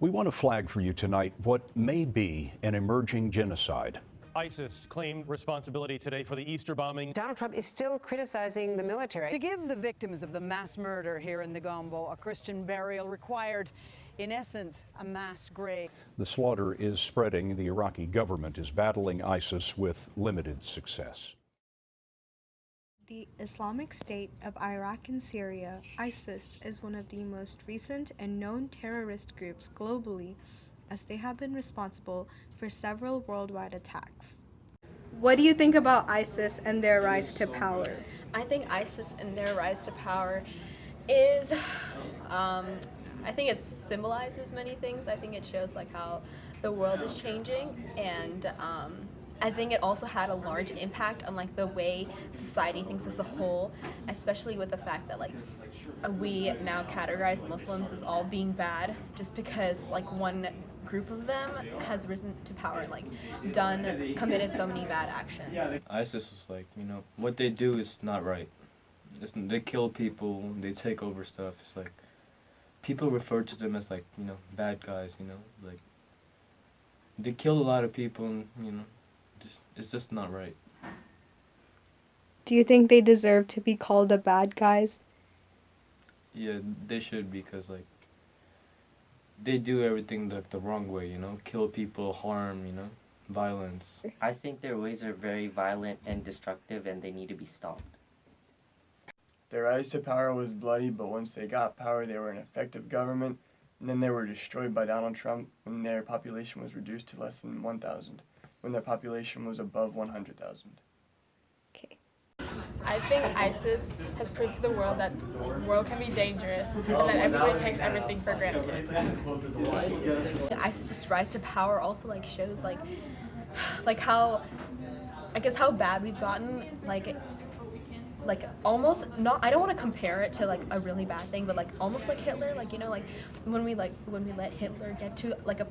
We want to flag for you tonight what may be an emerging genocide. ISIS claimed responsibility today for the Easter bombing. Donald Trump is still criticizing the military. To give the victims of the mass murder here in the Gombo a Christian burial required, in essence, a mass grave. The slaughter is spreading. The Iraqi government is battling ISIS with limited success. The Islamic State of Iraq and Syria, ISIS, is one of the most recent and known terrorist groups globally, as they have been responsible for several worldwide attacks. What do you think about ISIS and their rise to power? I think ISIS and their rise to power is, I think it symbolizes many things. I think it shows like how the world is changing, and I think it also had a large impact on like the way society thinks as a whole, especially with the fact that like we now categorize Muslims as all being bad just because like one group of them has risen to power and like committed so many bad actions. ISIS is like, what they do is not right. They kill people, they take over stuff. It's like people refer to them as like, bad guys, like they kill a lot of people and, it's just not right. Do you think they deserve to be called the bad guys? Yeah, they should, because like they do everything the wrong way, kill people, harm, violence. I think their ways are very violent and destructive, and they need to be stopped. Their rise to power was bloody, but once they got power, they were an effective government, and then they were destroyed by Donald Trump when their population was reduced to less than 1,000, when their population was above 100,000. Okay. I think ISIS has proved to the world that the world can be dangerous and that everybody takes everything for granted. ISIS's rise to power also like shows like how, I guess, how bad we've gotten, like almost not, I don't want to compare it to like a really bad thing, but like almost like Hitler, like like when we let Hitler get to like a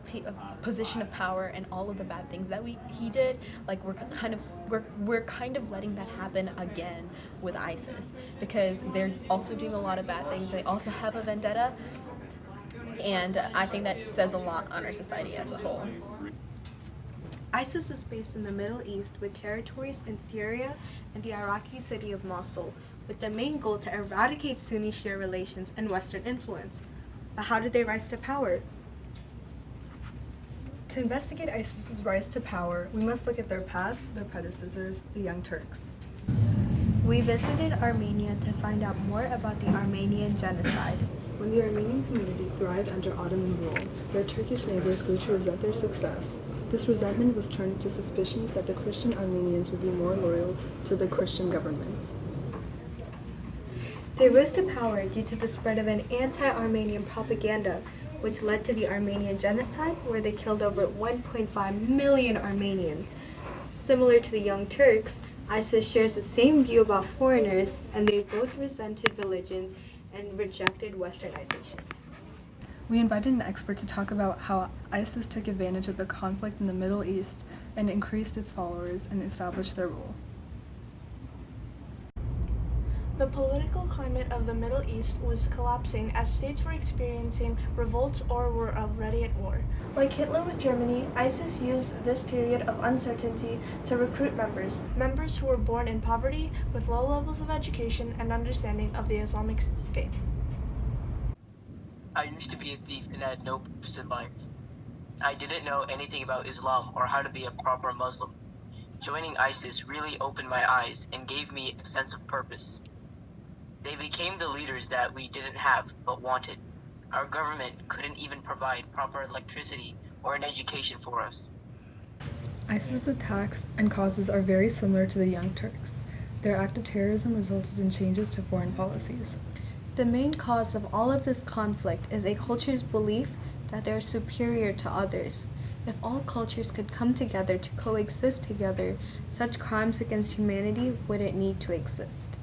position of power and all of the bad things that he did, like we're kind of letting that happen again with ISIS, because they're also doing a lot of bad things. They also have a vendetta, and I think that says a lot on our society as a whole. ISIS is based in the Middle East with territories in Syria and the Iraqi city of Mosul, with the main goal to eradicate Sunni-Shia relations and Western influence. But how did they rise to power? To investigate ISIS's rise to power, we must look at their past, their predecessors, the Young Turks. We visited Armenia to find out more about the Armenian genocide. When the Armenian community thrived under Ottoman rule, their Turkish neighbors grew to resent their success. This resentment was turned into suspicions that the Christian Armenians would be more loyal to the Christian governments. They rose to power due to the spread of an anti-Armenian propaganda, which led to the Armenian genocide, where they killed over 1.5 million Armenians. Similar to the Young Turks, ISIS shares the same view about foreigners, and they both resented religions and rejected Westernization. We invited an expert to talk about how ISIS took advantage of the conflict in the Middle East and increased its followers and established their rule. The political climate of the Middle East was collapsing as states were experiencing revolts or were already at war. Like Hitler with Germany, ISIS used this period of uncertainty to recruit members who were born in poverty with low levels of education and understanding of the Islamic faith. I used to be a thief and had no purpose in life. I didn't know anything about Islam or how to be a proper Muslim. Joining ISIS really opened my eyes and gave me a sense of purpose. They became the leaders that we didn't have but wanted. Our government couldn't even provide proper electricity or an education for us. ISIS's attacks and causes are very similar to the Young Turks. Their act of terrorism resulted in changes to foreign policies. The main cause of all of this conflict is a culture's belief that they are superior to others. If all cultures could come together to coexist together, such crimes against humanity wouldn't need to exist.